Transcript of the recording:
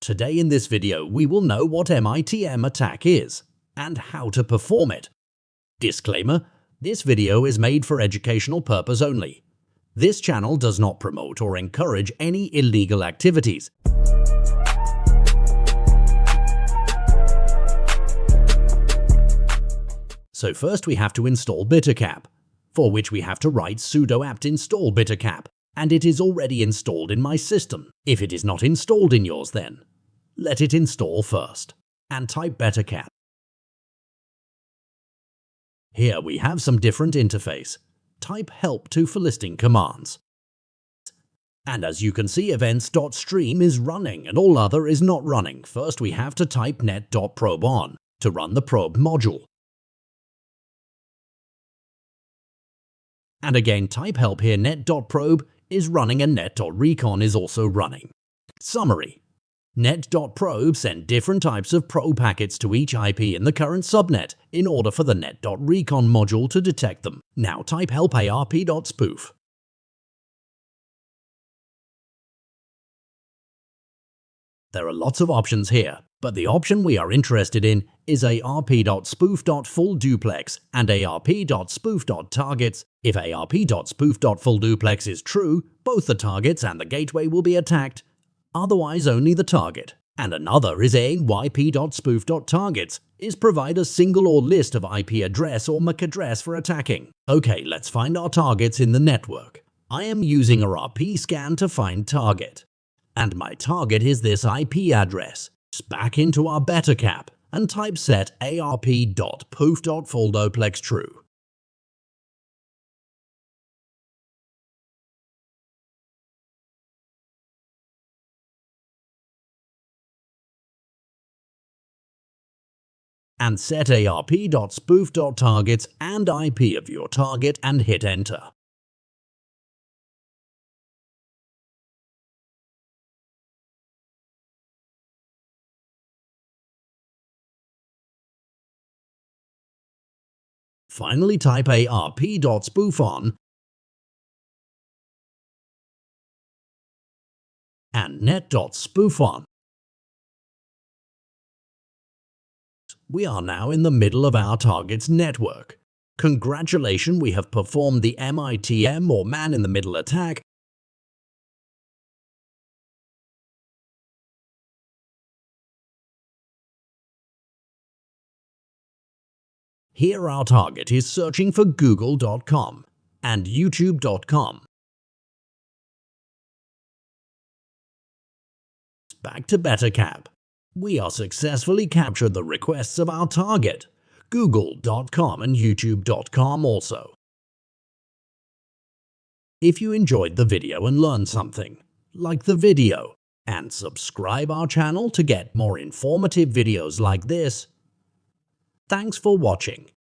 Today in this video we will know what MITM attack is and how to perform it. Disclaimer: this video is made for educational purpose only. This channel does not promote or encourage any illegal activities. So first we have to install Bittercap, for which we have to write sudo apt install Bittercap, and it is already installed in my system. If it is not installed in yours, then let it install first, and type Bittercap. Here we have some different interface. Type help to for listing commands. And as you can see, events.stream is running and all other is not running. First we have to type net.probe on to run the probe module. And again type help here, net.probe is running and net.recon is also running. Summary: net.probe send different types of probe packets to each IP in the current subnet in order for the net.recon module to detect them. Now type help ARP.spoof. There are lots of options here, but the option we are interested in is ARP.spoof.fullduplex and ARP.spoof.targets. If ARP.spoof.fullduplex is true, both the targets and the gateway will be attacked, otherwise only the target. And another is AYP.spoof.targets is provide a single or list of IP address or MAC address for attacking. Okay, let's find our targets in the network. I am using a RP scan to find target, and my target is this IP address. Back into our Bittercap and type set ARP.spoof.fullduplex true. And set ARP.spoof.targets and IP of your target and hit enter. Finally type ARP.spoofon and net.spoofon. We are now in the middle of our target's network. Congratulations, we have performed the MITM or man-in-the-middle attack. Here our target is searching for google.com and youtube.com. Back to Bittercap. We are successfully captured the requests of our target, google.com and youtube.com also. If you enjoyed the video and learned something, like the video and subscribe our channel to get more informative videos like this. Thanks for watching.